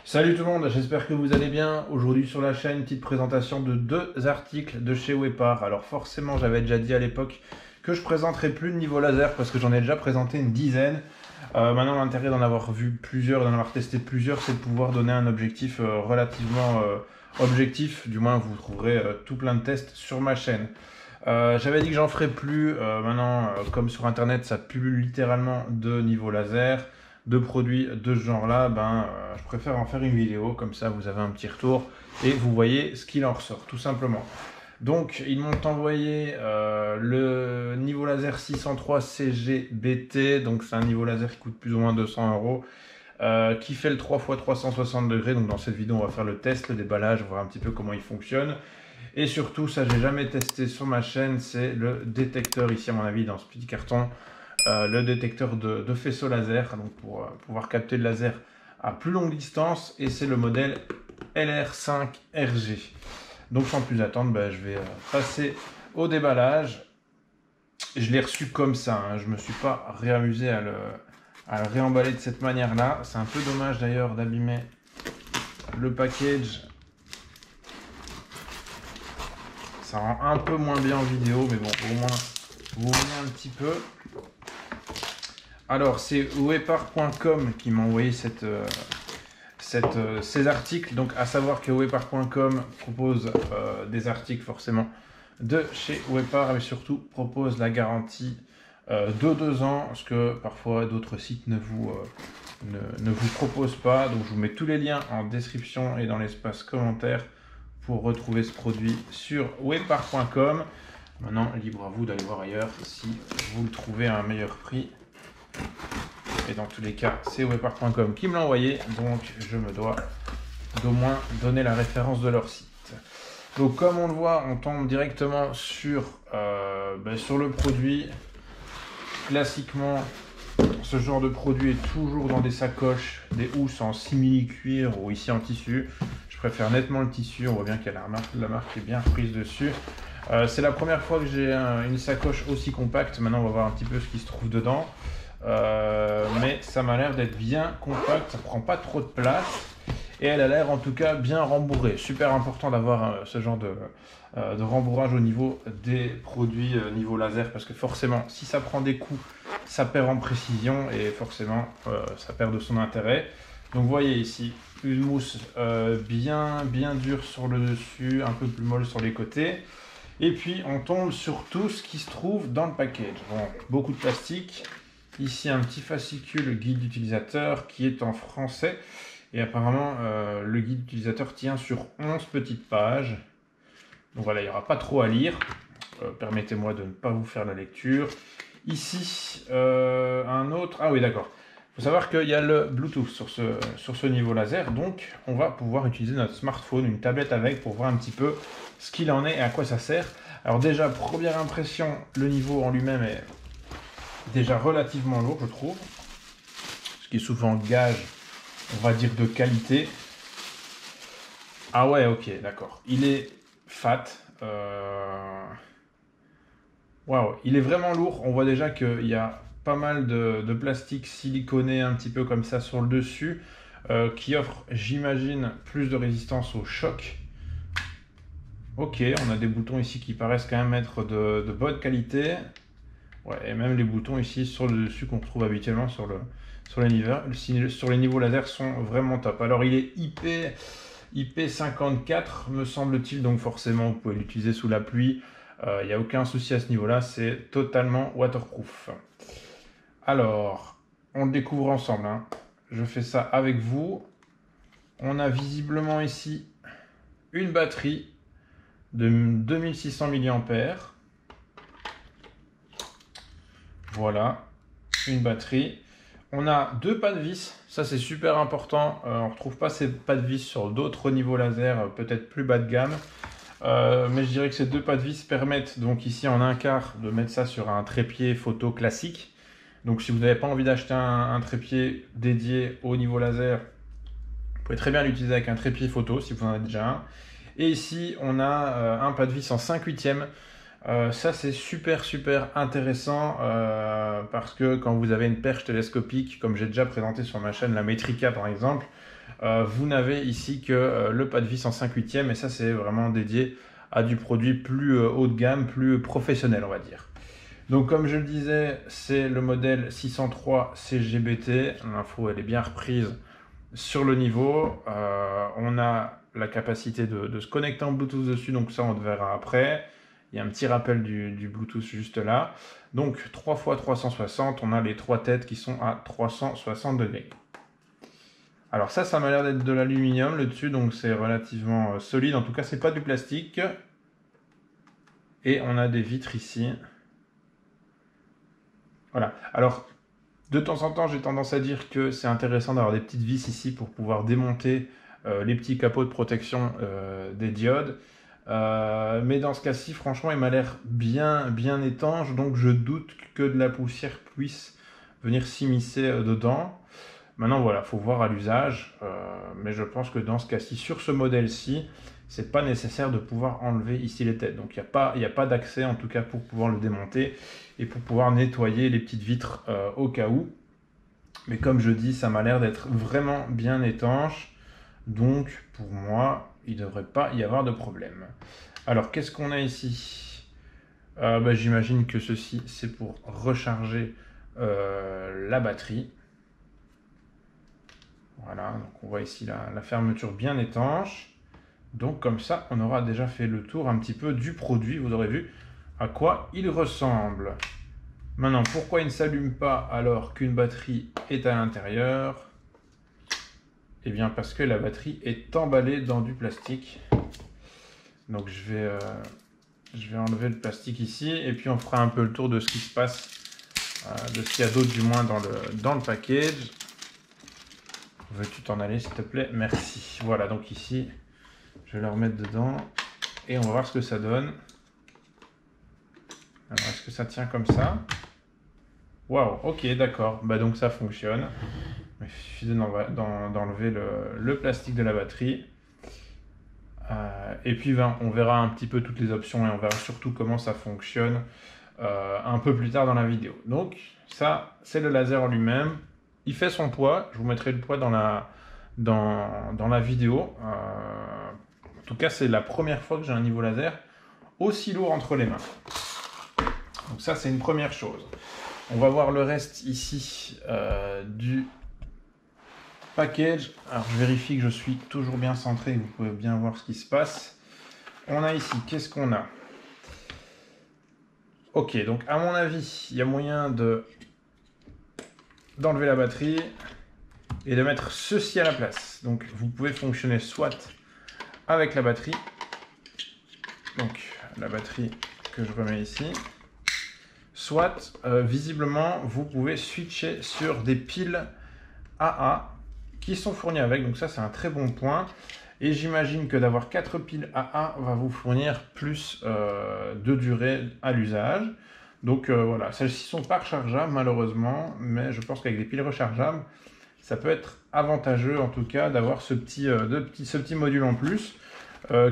Salut tout le monde, j'espère que vous allez bien. Aujourd'hui sur la chaîne, petite présentation de deux articles de chez Wepar. Alors forcément, j'avais déjà dit à l'époque que je présenterai plus de niveau laser parce que j'en ai déjà présenté une dizaine. Maintenant, l'intérêt d'en avoir vu plusieurs, d'en avoir testé plusieurs, c'est de pouvoir donner un objectif relativement objectif. Du moins, vous trouverez tout plein de tests sur ma chaîne. J'avais dit que j'en ferais plus. Maintenant, comme sur internet, ça pue littéralement de niveau laser, de produits de ce genre-là. Je préfère en faire une vidéo. Comme ça, vous avez un petit retour et vous voyez ce qu'il en ressort, tout simplement. Donc, ils m'ont envoyé le niveau laser 603 CGBT. Donc, c'est un niveau laser qui coûte plus ou moins 200 euros. Qui fait le 3x360 degrés. Donc, dans cette vidéo, on va faire le test, le déballage, voir un petit peu comment il fonctionne. Et surtout, ça j'ai jamais testé sur ma chaîne, c'est le détecteur ici à mon avis dans ce petit carton, le détecteur de faisceau laser, donc pour pouvoir capter le laser à plus longue distance, et c'est le modèle LR5RG. Donc sans plus attendre, je vais passer au déballage. Je l'ai reçu comme ça, hein. Je me suis pas réamusé à le réemballer de cette manière-là. C'est un peu dommage d'ailleurs d'abîmer le package. Ça rend un peu moins bien en vidéo, mais bon, au moins, vous voyez un petit peu. Alors, c'est wepar.com qui m'a envoyé ces articles. Donc, à savoir que wepar.com propose des articles forcément de chez Wepar, mais surtout propose la garantie de 2 ans, ce que parfois d'autres sites ne vous proposent pas. Donc, je vous mets tous les liens en description et dans l'espace commentaire pour retrouver ce produit sur wepar.com. Maintenant, libre à vous d'aller voir ailleurs si vous le trouvez à un meilleur prix. Et dans tous les cas, c'est wepar.com qui me l'a envoyé, donc je me dois d'au moins donner la référence de leur site. Donc comme on le voit, on tombe directement sur le produit. Classiquement, ce genre de produit est toujours dans des sacoches, des housses en simili-cuir ou ici en tissu. Je préfère nettement le tissu, on voit bien que la marque est bien prise dessus. C'est la première fois que j'ai une sacoche aussi compacte. Maintenant on va voir un petit peu ce qui se trouve dedans. Mais ça m'a l'air d'être bien compact, ça prend pas trop de place. Et elle a l'air en tout cas bien rembourrée. Super important d'avoir ce genre de rembourrage au niveau des produits niveau laser. Parce que forcément, si ça prend des coups, ça perd en précision. Et forcément, ça perd de son intérêt. Donc vous voyez ici, une mousse bien dure sur le dessus, un peu plus molle sur les côtés. Et puis on tombe sur tout ce qui se trouve dans le package. Bon, beaucoup de plastique. Ici un petit fascicule guide d'utilisateur qui est en français. Et apparemment le guide d'utilisateur tient sur 11 petites pages. Donc voilà, il n'y aura pas trop à lire. Permettez-moi de ne pas vous faire la lecture. Ici, un autre... Ah oui, d'accord. Il faut savoir qu'il y a le Bluetooth sur ce niveau laser, donc on va pouvoir utiliser notre smartphone, une tablette avec, pour voir un petit peu ce qu'il en est et à quoi ça sert. Alors déjà, première impression, le niveau en lui-même est déjà relativement lourd, je trouve, ce qui est souvent gage, on va dire, de qualité. Ah ouais, ok, d'accord. Il est fat. Waouh, il est vraiment lourd. On voit déjà qu'il y a pas mal de plastique siliconé un petit peu comme ça sur le dessus, qui offre, j'imagine, plus de résistance au choc. Ok, on a des boutons ici qui paraissent quand même être de bonne qualité. Ouais, et même les boutons ici sur le dessus qu'on retrouve habituellement sur les niveaux laser sont vraiment top. Alors il est IP54 me semble-t-il, donc forcément vous pouvez l'utiliser sous la pluie. Il n'y a aucun souci à ce niveau-là, c'est totalement waterproof. Alors, on le découvre ensemble, hein. Je fais ça avec vous. On a visiblement ici une batterie de 2600 mAh. Voilà, une batterie. On a 2 pas de vis, ça c'est super important. On ne retrouve pas ces pas de vis sur d'autres niveaux laser, peut-être plus bas de gamme. Mais je dirais que ces 2 pas de vis permettent donc ici en un quart de mettre ça sur un trépied photo classique. Donc si vous n'avez pas envie d'acheter un trépied dédié au niveau laser, vous pouvez très bien l'utiliser avec un trépied photo si vous en avez déjà un. Et ici on a un pas de vis en 5/8. Ça c'est super intéressant parce que quand vous avez une perche télescopique, comme j'ai déjà présenté sur ma chaîne, la Metrica par exemple, vous n'avez ici que le pas de vis en 5/8 et ça c'est vraiment dédié à du produit plus haut de gamme, plus professionnel on va dire. Donc comme je le disais, c'est le modèle 603 CGBT, l'info elle est bien reprise sur le niveau. On a la capacité de se connecter en Bluetooth dessus, donc ça on le verra après. Il y a un petit rappel du Bluetooth juste là. Donc 3 x 360, on a les 3 têtes qui sont à 360 degrés. Alors ça m'a l'air d'être de l'aluminium le dessus, donc c'est relativement solide. En tout cas, c'est pas du plastique. Et on a des vitres ici. Voilà. Alors, de temps en temps, j'ai tendance à dire que c'est intéressant d'avoir des petites vis ici pour pouvoir démonter les petits capots de protection des diodes. Mais dans ce cas-ci, franchement, il m'a l'air bien étanche, donc je doute que de la poussière puisse venir s'immiscer dedans. Maintenant, voilà, il faut voir à l'usage, mais je pense que dans ce cas-ci, sur ce modèle-ci, c'est pas nécessaire de pouvoir enlever ici les têtes. Donc, il n'y a pas d'accès, en tout cas, pour pouvoir le démonter et pour pouvoir nettoyer les petites vitres au cas où. Mais comme je dis, ça m'a l'air d'être vraiment bien étanche. Donc, pour moi, il ne devrait pas y avoir de problème. Alors, qu'est-ce qu'on a ici? J'imagine que ceci, c'est pour recharger la batterie. Voilà, donc on voit ici la fermeture bien étanche. Donc comme ça, on aura déjà fait le tour un petit peu du produit. Vous aurez vu à quoi il ressemble. Maintenant, pourquoi il ne s'allume pas alors qu'une batterie est à l'intérieur? Eh bien parce que la batterie est emballée dans du plastique. Donc je vais enlever le plastique ici et puis on fera un peu le tour de ce qui se passe, de ce qu'il y a d'autre du moins dans le package. Veux-tu t'en aller s'il te plaît? Merci. Voilà, donc ici, je vais le remettre dedans et on va voir ce que ça donne. Alors, est-ce que ça tient comme ça? Waouh, ok, d'accord. Bah donc ça fonctionne. Il suffit d'enlever le plastique de la batterie. Et puis on verra un petit peu toutes les options et on verra surtout comment ça fonctionne un peu plus tard dans la vidéo. Donc ça, c'est le laser en lui-même. Il fait son poids, je vous mettrai le poids dans la vidéo. En tout cas, c'est la première fois que j'ai un niveau laser aussi lourd entre les mains. Donc ça, c'est une première chose. On va voir le reste ici du package. Alors, je vérifie que je suis toujours bien centré, vous pouvez bien voir ce qui se passe. On a ici, qu'est-ce qu'on a? Ok, donc à mon avis, il y a moyen d'enlever la batterie et de mettre ceci à la place. Donc vous pouvez fonctionner soit avec la batterie, donc la batterie que je remets ici, soit visiblement vous pouvez switcher sur des piles AA qui sont fournies avec, donc ça c'est un très bon point. Et j'imagine que d'avoir 4 piles AA va vous fournir plus de durée à l'usage. Donc voilà, celles-ci sont pas rechargeables malheureusement, mais je pense qu'avec des piles rechargeables, ça peut être avantageux en tout cas d'avoir ce petit module en plus.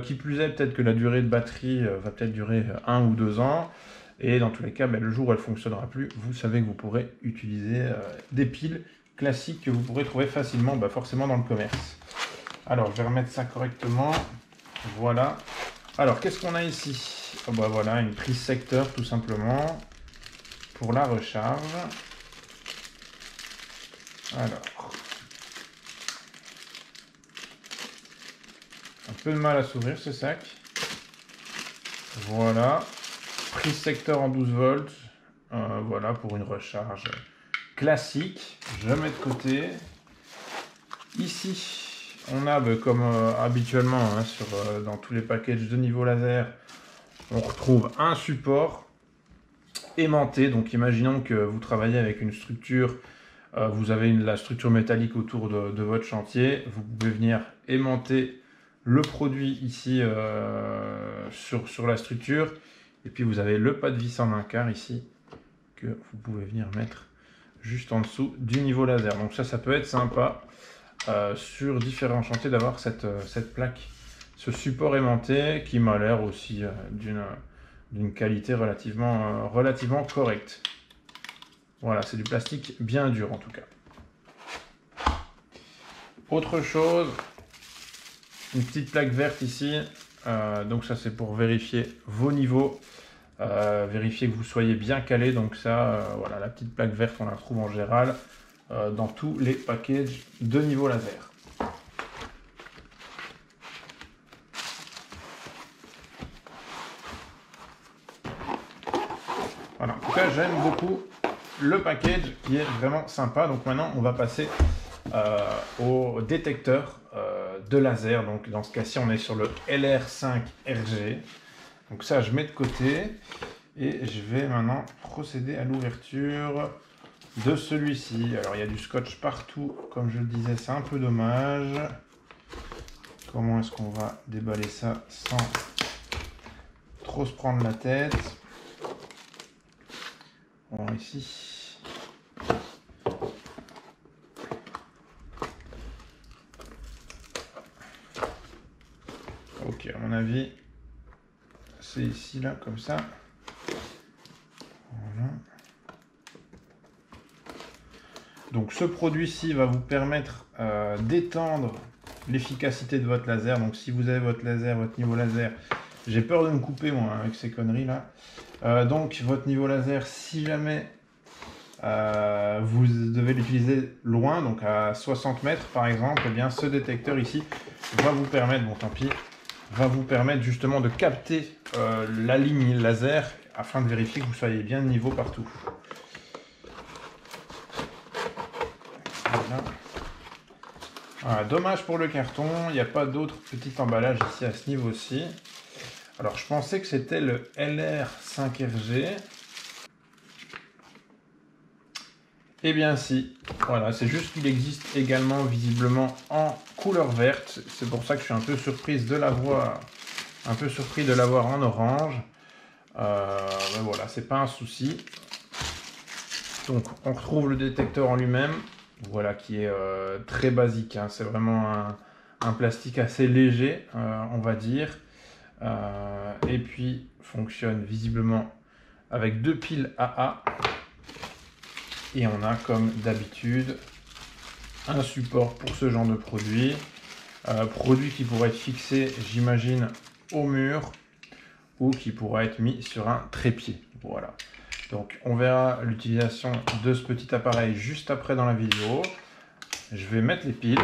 Qui plus est, peut-être que la durée de batterie va peut-être durer 1 ou 2 ans. Et dans tous les cas, le jour où elle ne fonctionnera plus, vous savez que vous pourrez utiliser des piles classiques que vous pourrez trouver facilement, forcément dans le commerce. Alors, je vais remettre ça correctement. Voilà. Alors, qu'est-ce qu'on a ici? Voilà, une prise secteur tout simplement pour la recharge. Alors, un peu de mal à s'ouvrir ce sac. Voilà. Prise secteur en 12 volts. Voilà, pour une recharge classique. Je mets de côté. Ici, on a, comme habituellement dans tous les packages de niveau laser, on retrouve un support aimanté. Donc imaginons que vous travaillez avec une structure, vous avez la structure métallique autour de votre chantier. Vous pouvez venir aimanter le produit ici sur la structure. Et puis vous avez le pas de vis en 1/4 ici que vous pouvez venir mettre juste en dessous du niveau laser. Donc ça peut être sympa sur différents chantiers d'avoir cette plaque, ce support aimanté qui m'a l'air aussi d'une qualité relativement correcte. Voilà, c'est du plastique bien dur en tout cas. Autre chose, une petite plaque verte ici. Donc ça c'est pour vérifier vos niveaux, vérifier que vous soyez bien calé. Donc ça, voilà, la petite plaque verte on la trouve en général dans tous les packages de niveau laser. Voilà, en tout cas j'aime beaucoup le package qui est vraiment sympa. Donc maintenant on va passer au détecteur de laser. Donc dans ce cas-ci on est sur le LR5RG. Donc ça je mets de côté et je vais maintenant procéder à l'ouverture de celui-ci. Alors il y a du scotch partout, comme je le disais, c'est un peu dommage. Comment est-ce qu'on va déballer ça sans trop se prendre la tête? Bon, ici. Ok, à mon avis, c'est ici, là, comme ça. Voilà. Donc ce produit-ci va vous permettre d'étendre l'efficacité de votre laser. Donc si vous avez votre laser, votre niveau laser, j'ai peur de me couper moi avec ces conneries là. Donc votre niveau laser, si jamais vous devez l'utiliser loin, donc à 60 mètres par exemple, eh bien ce détecteur ici va vous permettre, bon tant pis, va vous permettre justement de capter la ligne laser afin de vérifier que vous soyez bien de niveau partout. Voilà. Voilà, dommage pour le carton, il n'y a pas d'autre petit emballage ici à ce niveau-ci. Alors je pensais que c'était le LR5RG. Eh bien si, voilà, c'est juste qu'il existe également visiblement en couleur verte. C'est pour ça que je suis un peu surpris de l'avoir en orange. Mais voilà, c'est pas un souci. Donc on retrouve le détecteur en lui-même, voilà, qui est très basique, hein. C'est vraiment un plastique assez léger, on va dire. Et puis fonctionne visiblement avec deux piles AA. Et on a comme d'habitude un support pour ce genre de produit. Produit qui pourrait être fixé, j'imagine, au mur ou qui pourra être mis sur un trépied. Voilà. Donc on verra l'utilisation de ce petit appareil juste après dans la vidéo. Je vais mettre les piles.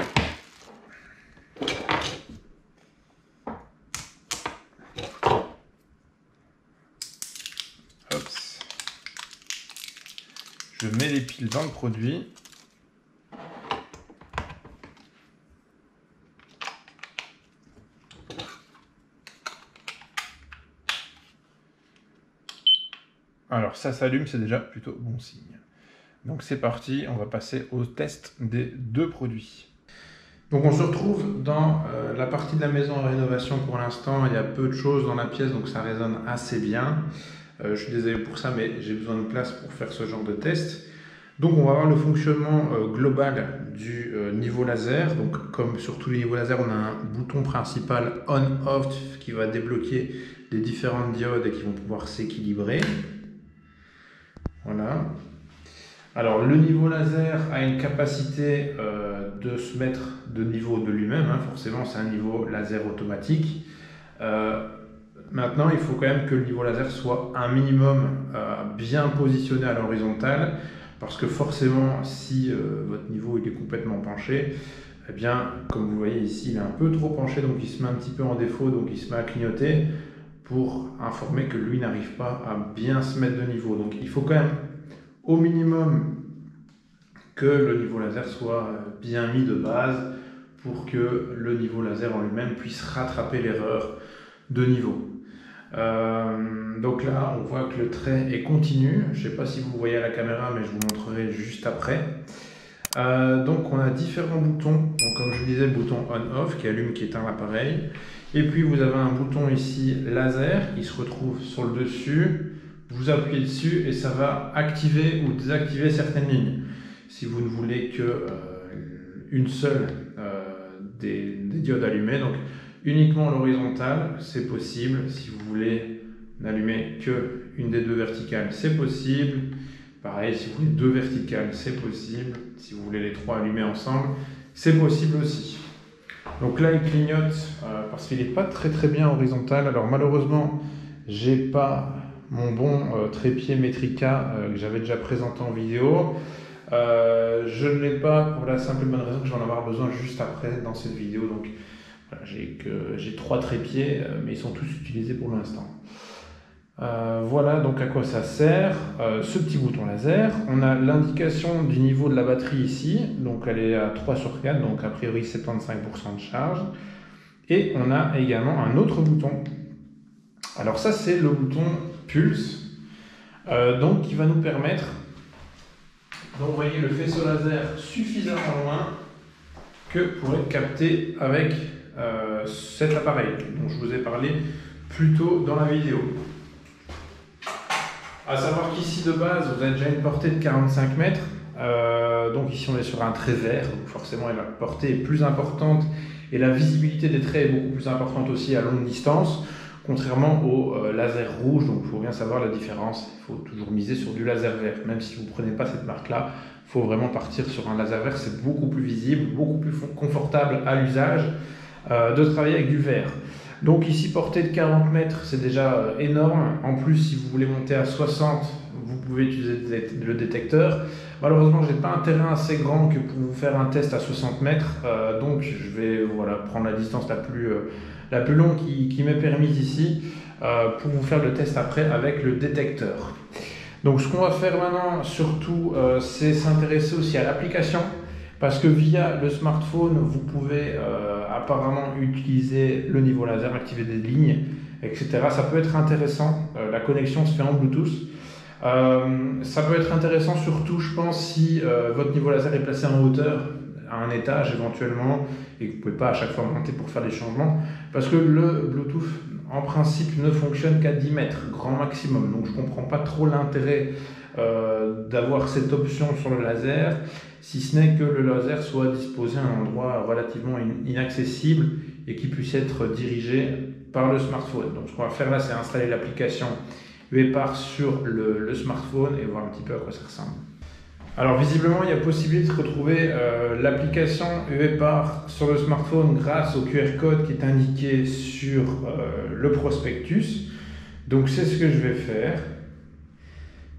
Hop. Je mets les piles dans le produit. Alors ça s'allume, c'est déjà plutôt bon signe. Donc c'est parti, on va passer au test des deux produits. Donc on se retrouve dans la partie de la maison en rénovation pour l'instant. Il y a peu de choses dans la pièce, donc ça résonne assez bien. Je suis désolé pour ça, mais j'ai besoin de place pour faire ce genre de test. Donc on va voir le fonctionnement global du niveau laser. Donc comme sur tous les niveaux laser, on a un bouton principal on-off qui va débloquer les différentes diodes et qui vont pouvoir s'équilibrer. Voilà. Alors le niveau laser a une capacité de se mettre de niveau de lui-même, hein. Forcément c'est un niveau laser automatique. Maintenant il faut quand même que le niveau laser soit un minimum bien positionné à l'horizontale, parce que forcément si votre niveau il est complètement penché, eh bien comme vous voyez ici il est un peu trop penché, donc il se met un petit peu en défaut, donc il se met à clignoter pour informer que lui n'arrive pas à bien se mettre de niveau. Donc il faut quand même au minimum que le niveau laser soit bien mis de base pour que le niveau laser en lui-même puisse rattraper l'erreur de niveau. Donc là, on voit que le trait est continu. Je ne sais pas si vous voyez à la caméra, mais je vous montrerai juste après. Donc on a différents boutons. Donc, comme je vous disais, le bouton on-off qui allume, qui éteint l'appareil. Et puis vous avez un bouton ici laser qui se retrouve sur le dessus. Vous appuyez dessus et ça va activer ou désactiver certaines lignes. Si vous ne voulez que une seule des diodes allumées, donc uniquement l'horizontale, c'est possible. Si vous voulez n'allumer que une des deux verticales, c'est possible. Pareil, si vous voulez deux verticales, c'est possible. Si vous voulez les trois allumés ensemble, c'est possible aussi. Donc là, il clignote parce qu'il n'est pas très bien horizontal. Alors malheureusement, j'ai pas mon bon trépied Metrica que j'avais déjà présenté en vidéo. Je ne l'ai pas pour la simple et bonne raison que je vais en avoir besoin juste après dans cette vidéo. Donc voilà, j'ai 3 trépieds, mais ils sont tous utilisés pour l'instant. Voilà donc à quoi ça sert ce petit bouton laser. On a l'indication du niveau de la batterie ici, donc elle est à 3 sur 4, donc a priori 75% de charge. Et on a également un autre bouton. Alors ça c'est le bouton pulse, donc qui va nous permettre d'envoyer le faisceau laser suffisamment loin que pour être capté avec cet appareil dont je vous ai parlé plus tôt dans la vidéo. À savoir qu'ici de base, vous avez déjà une portée de 45 mètres. Donc ici on est sur un trait vert, donc forcément la portée est plus importante et la visibilité des traits est beaucoup plus importante aussi à longue distance, contrairement au laser rouge. Donc il faut bien savoir la différence. Il faut toujours miser sur du laser vert. Même si vous ne prenez pas cette marque-là, il faut vraiment partir sur un laser vert. C'est beaucoup plus visible, beaucoup plus confortable à l'usage de travailler avec du vert. Donc ici, portée de 40 mètres, c'est déjà énorme. En plus, si vous voulez monter à 60, vous pouvez utiliser le détecteur. Malheureusement, je n'ai pas un terrain assez grand que pour vous faire un test à 60 mètres. Donc je vais prendre la distance la plus longue qui m'est permise ici pour vous faire le test après avec le détecteur. Donc ce qu'on va faire maintenant, surtout, c'est s'intéresser aussi à l'application. Parce que via le smartphone, vous pouvez apparemment utiliser le niveau laser, activer des lignes, etc. Ça peut être intéressant. La connexion se fait en Bluetooth. Ça peut être intéressant surtout, je pense, si votre niveau laser est placé en hauteur, à un étage éventuellement, et que vous ne pouvez pas à chaque fois monter pour faire des changements. Parce que le Bluetooth, en principe, ne fonctionne qu'à 10 mètres, grand maximum. Donc je ne comprends pas trop l'intérêt d'avoir cette option sur le laser, si ce n'est que le laser soit disposé à un endroit relativement inaccessible et qui puisse être dirigé par le smartphone. Donc ce qu'on va faire là, c'est installer l'application UEPAR sur le smartphone et voir un petit peu à quoi ça ressemble. Alors visiblement, il y a possibilité de retrouver l'application UEPAR sur le smartphone grâce au QR code qui est indiqué sur le prospectus. Donc c'est ce que je vais faire.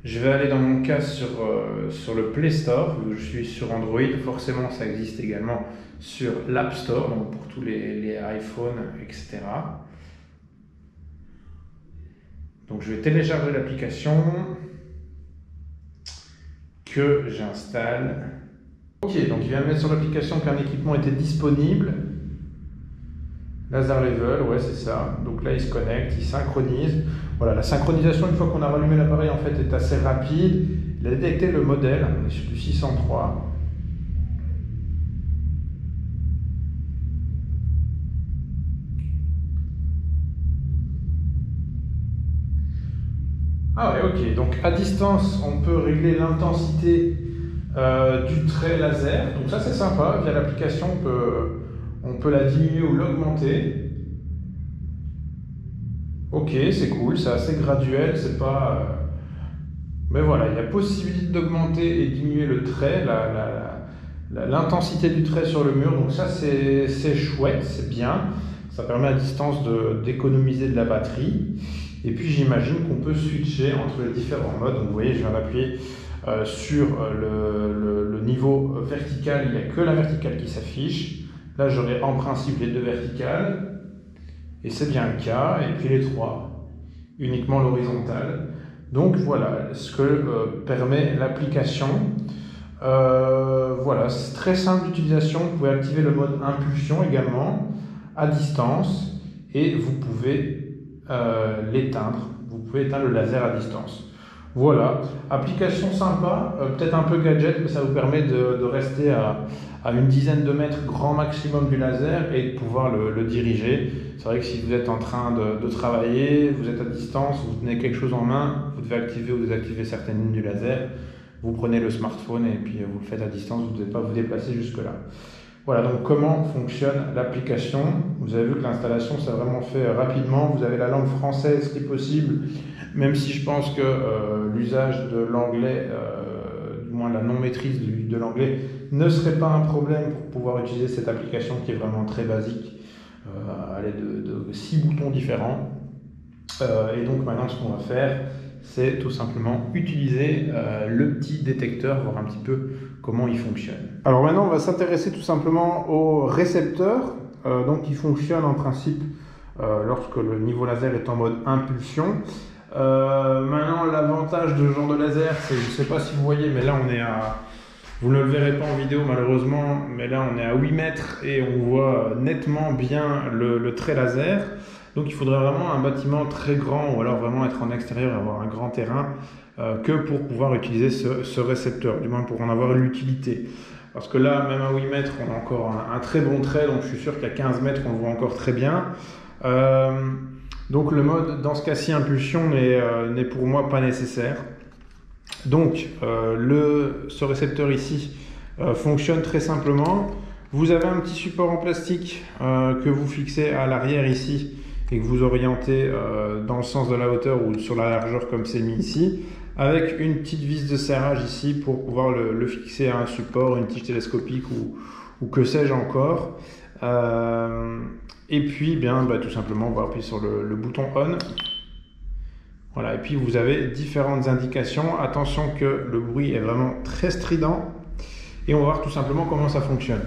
Je vais aller dans mon cas sur le Play Store, où je suis sur Android. Forcément, ça existe également sur l'App Store, donc pour tous les iPhones, etc. Donc je vais télécharger l'application que j'installe. Ok, donc il vient de mettre sur l'application qu'un équipement était disponible. Laser Level, ouais c'est ça. Donc là il se connecte, il synchronise. Voilà, la synchronisation une fois qu'on a rallumé l'appareil en fait est assez rapide. Il a détecté le modèle, on est sur du 603. Ah ouais, ok, donc à distance on peut régler l'intensité du trait laser. Donc ça c'est sympa, via l'application on peut la diminuer ou l'augmenter. Ok, c'est cool, c'est assez graduel, c'est pas... Mais voilà, il y a possibilité d'augmenter et diminuer le trait, l'intensité du trait sur le mur, donc ça c'est chouette, c'est bien. Ça permet à distance d'économiser de la batterie. Et puis j'imagine qu'on peut switcher entre les différents modes. Donc vous voyez, je viens d'appuyer sur le niveau vertical, il n'y a que la verticale qui s'affiche. Là j'aurai en principe les deux verticales. Et c'est bien le cas, et puis les trois, uniquement l'horizontale. Donc voilà ce que permet l'application. Voilà, c'est très simple d'utilisation. Vous pouvez activer le mode impulsion également, à distance, et vous pouvez l'éteindre. Vous pouvez éteindre le laser à distance. Voilà, application sympa, peut-être un peu gadget, mais ça vous permet de rester à une dizaine de mètres grand maximum du laser et de pouvoir le diriger. C'est vrai que si vous êtes en train de travailler, vous êtes à distance, vous tenez quelque chose en main, vous devez activer ou désactiver certaines lignes du laser, vous prenez le smartphone et puis vous le faites à distance, vous ne devez pas vous déplacer jusque-là. Voilà donc comment fonctionne l'application. Vous avez vu que l'installation s'est vraiment fait rapidement. Vous avez la langue française qui est possible, même si je pense que l'usage de l'anglais, du moins la non-maîtrise de l'anglais, ne serait pas un problème pour pouvoir utiliser cette application qui est vraiment très basique à l'aide de 6 boutons différents. Et donc maintenant ce qu'on va faire, c'est tout simplement utiliser le petit détecteur, voir un petit peu comment il fonctionne. Alors maintenant on va s'intéresser tout simplement au récepteur, donc qui fonctionne en principe lorsque le niveau laser est en mode impulsion. Maintenant l'avantage de ce genre de laser, c'est, je ne sais pas si vous voyez, mais là on est à... Vous ne le verrez pas en vidéo malheureusement, mais là on est à 8 mètres et on voit nettement bien le trait laser. Donc il faudrait vraiment un bâtiment très grand ou alors vraiment être en extérieur, avoir un grand terrain que pour pouvoir utiliser ce récepteur, du moins pour en avoir l'utilité. Parce que là, même à 8 mètres, on a encore un très bon trait, donc je suis sûr qu'à 15 mètres, on le voit encore très bien. Donc le mode, dans ce cas-ci, impulsion n'est pour moi pas nécessaire. Donc ce récepteur ici fonctionne très simplement. Vous avez un petit support en plastique que vous fixez à l'arrière ici et que vous orientez dans le sens de la hauteur ou sur la largeur comme c'est mis ici, avec une petite vis de serrage ici pour pouvoir le fixer à un support, une tige télescopique ou que sais-je encore. Et puis tout simplement on va appuyer sur le bouton on. Voilà, et puis vous avez différentes indications. Attention que le bruit est vraiment très strident. Et on va voir tout simplement comment ça fonctionne.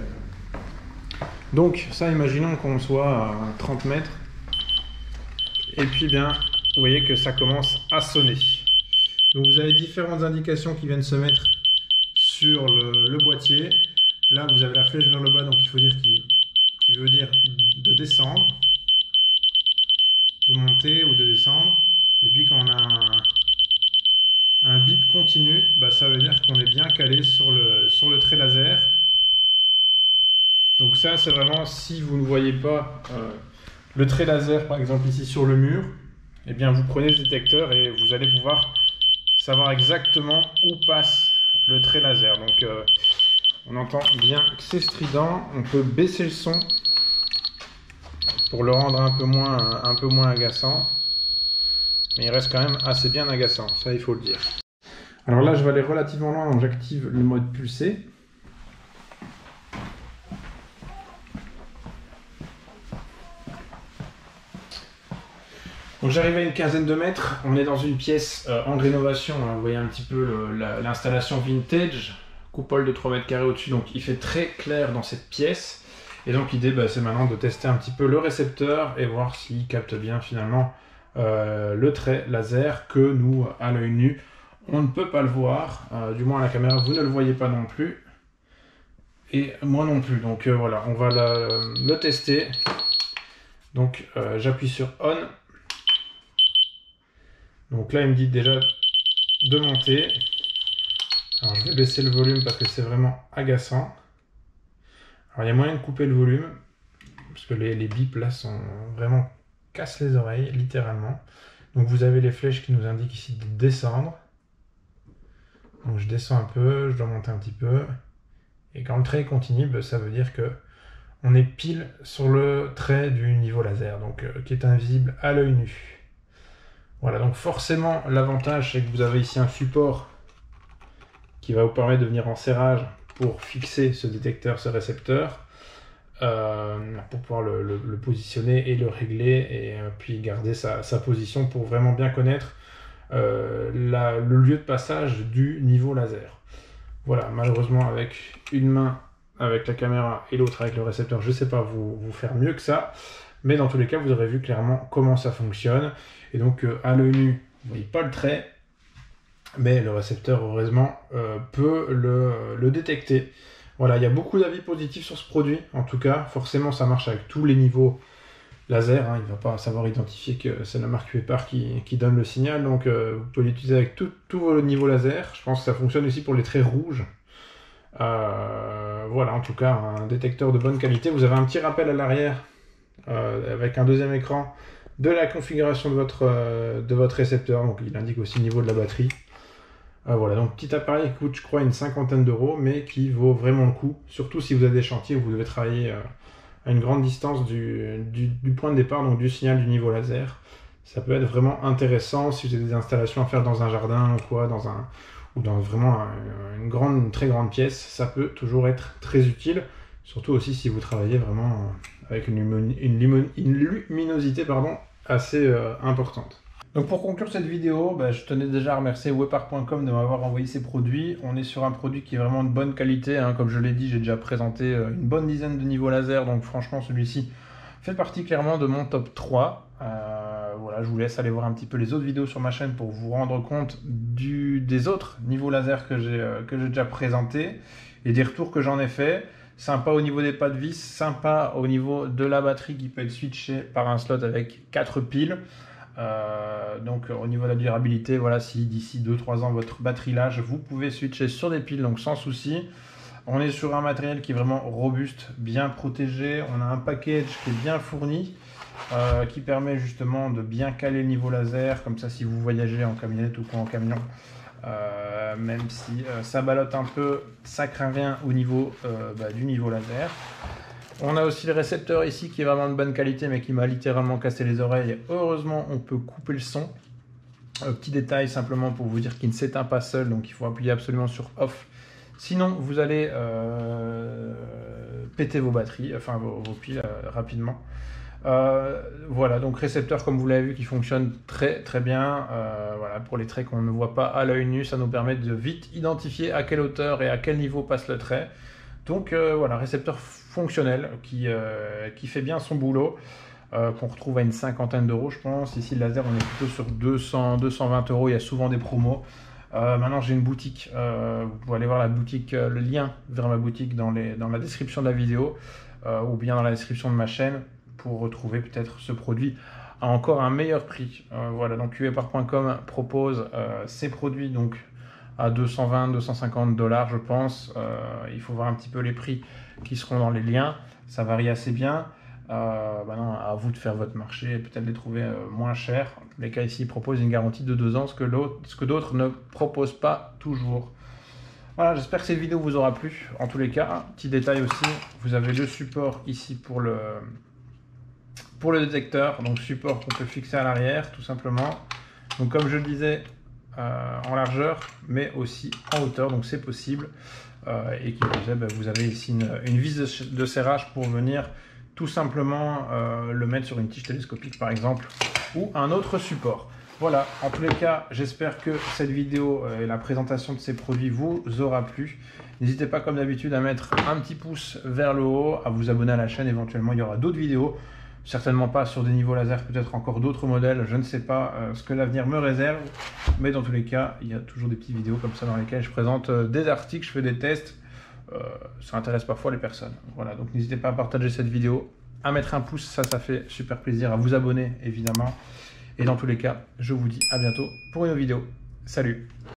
Donc ça, imaginons qu'on soit à 30 mètres. Et puis vous voyez que ça commence à sonner. Donc vous avez différentes indications qui viennent se mettre sur le boîtier. Là, vous avez la flèche vers le bas, donc il faut dire qui veut dire de descendre, de monter ou de descendre. Et puis quand on a un bip continu, ça veut dire qu'on est bien calé sur le trait laser. Donc ça, c'est vraiment si vous ne voyez pas le trait laser, par exemple ici sur le mur, eh bien vous prenez le détecteur et vous allez pouvoir savoir exactement où passe le trait laser. Donc on entend bien que c'est strident. On peut baisser le son pour le rendre un peu moins agaçant. Mais il reste quand même assez bien agaçant, ça il faut le dire. Alors là je vais aller relativement loin, donc j'active le mode pulsé. Donc j'arrive à une quinzaine de mètres, on est dans une pièce en rénovation, hein. Vous voyez un petit peu l'installation vintage, coupole de 3 mètres carrés au-dessus, donc il fait très clair dans cette pièce. Et donc l'idée c'est maintenant de tester un petit peu le récepteur et voir s'il capte bien finalement le trait laser que nous, à l'œil nu, on ne peut pas le voir, du moins à la caméra vous ne le voyez pas non plus, et moi non plus. Donc voilà, on va le tester. Donc j'appuie sur on. Donc là il me dit déjà de monter. Alors je vais baisser le volume parce que c'est vraiment agaçant. Alors il y a moyen de couper le volume parce que les bips là sont vraiment casse les oreilles littéralement. Donc vous avez les flèches qui nous indiquent ici de descendre. Donc je descends un peu, je dois monter un petit peu. Et quand le trait continue, ça veut dire que on est pile sur le trait du niveau laser, donc qui est invisible à l'œil nu. Voilà, donc forcément l'avantage c'est que vous avez ici un support qui va vous permettre de venir en serrage pour fixer ce détecteur, ce récepteur. Pour pouvoir le positionner et le régler et puis garder sa position pour vraiment bien connaître le lieu de passage du niveau laser. Voilà, malheureusement avec une main avec la caméra et l'autre avec le récepteur, je ne sais pas vous faire mieux que ça, mais dans tous les cas vous aurez vu clairement comment ça fonctionne. Et donc à l'œil nu, vous ne voyez pas le trait, mais le récepteur heureusement peut le détecter. Voilà, il y a beaucoup d'avis positifs sur ce produit. En tout cas, forcément, ça marche avec tous les niveaux laser. Hein. Il ne va pas savoir identifier que c'est la marque Wepar qui donne le signal. Donc, vous pouvez l'utiliser avec tous vos niveaux laser. Je pense que ça fonctionne aussi pour les traits rouges. Voilà, en tout cas, un détecteur de bonne qualité. Vous avez un petit rappel à l'arrière avec un deuxième écran de la configuration de votre récepteur. Donc, il indique aussi le niveau de la batterie. Voilà, donc petit appareil qui coûte je crois une cinquantaine d'euros, mais qui vaut vraiment le coup, surtout si vous avez des chantiers où vous devez travailler à une grande distance du point de départ, donc du signal du niveau laser. Ça peut être vraiment intéressant si vous avez des installations à faire dans un jardin ou quoi, ou dans vraiment une très grande pièce, ça peut toujours être très utile, surtout aussi si vous travaillez vraiment avec une luminosité assez importante. Donc pour conclure cette vidéo, je tenais déjà à remercier Wepar.com de m'avoir envoyé ces produits. On est sur un produit qui est vraiment de bonne qualité, hein. Comme je l'ai dit, j'ai déjà présenté une bonne dizaine de niveaux laser, donc franchement celui-ci fait partie clairement de mon top 3. Voilà, je vous laisse aller voir un petit peu les autres vidéos sur ma chaîne pour vous rendre compte des autres niveaux laser que j'ai déjà présentés et des retours que j'en ai fait. Sympa au niveau des pas de vis, sympa au niveau de la batterie qui peut être switchée par un slot avec 4 piles. Donc au niveau de la durabilité, voilà, si d'ici 2-3 ans votre batterie lâche, vous pouvez switcher sur des piles, donc sans souci. On est sur un matériel qui est vraiment robuste, bien protégé. On a un package qui est bien fourni, qui permet justement de bien caler le niveau laser. Comme ça, si vous voyagez en camionnette ou en camion, même si ça ballotte un peu, ça craint rien au niveau du niveau laser. On a aussi le récepteur ici qui est vraiment de bonne qualité mais qui m'a littéralement cassé les oreilles. Heureusement, on peut couper le son. Petit détail simplement pour vous dire qu'il ne s'éteint pas seul, donc il faut appuyer absolument sur off. Sinon, vous allez péter vos batteries, enfin vos piles rapidement. Voilà, donc récepteur comme vous l'avez vu qui fonctionne très très bien. Voilà, pour les traits qu'on ne voit pas à l'œil nu, ça nous permet de vite identifier à quelle hauteur et à quel niveau passe le trait. Donc voilà, récepteur fonctionnel qui fait bien son boulot, qu'on retrouve à une cinquantaine d'euros je pense. Ici le laser on est plutôt sur 200-220 euros, il y a souvent des promos. Maintenant j'ai une boutique, vous pouvez aller voir la boutique, le lien vers ma boutique dans la description de la vidéo, ou bien dans la description de ma chaîne, pour retrouver peut-être ce produit à encore un meilleur prix. Voilà, donc Wepar.com propose ces produits donc à 220-250 $, je pense. Il faut voir un petit peu les prix qui seront dans les liens. Ça varie assez bien. Maintenant, à vous de faire votre marché et peut-être les trouver moins chers. Les cas ici proposent une garantie de 2 ans, ce que d'autres ne proposent pas toujours. Voilà, j'espère que cette vidéo vous aura plu. En tous les cas, petit détail aussi, vous avez le support ici pour le détecteur. Donc support qu'on peut fixer à l'arrière, tout simplement. Donc comme je le disais, en largeur mais aussi en hauteur, donc c'est possible, et qui plus est, vous avez ici une vis de serrage pour venir tout simplement le mettre sur une tige télescopique par exemple, ou un autre support. Voilà, en tous les cas, j'espère que cette vidéo et la présentation de ces produits vous aura plu. N'hésitez pas comme d'habitude à mettre un petit pouce vers le haut, à vous abonner à la chaîne. Éventuellement il y aura d'autres vidéos, certainement pas sur des niveaux laser, peut-être encore d'autres modèles, je ne sais pas ce que l'avenir me réserve, mais dans tous les cas, il y a toujours des petites vidéos comme ça dans lesquelles je présente des articles, je fais des tests, ça intéresse parfois les personnes. Voilà, donc n'hésitez pas à partager cette vidéo, à mettre un pouce, ça fait super plaisir, à vous abonner évidemment, et dans tous les cas, je vous dis à bientôt pour une autre vidéo. Salut!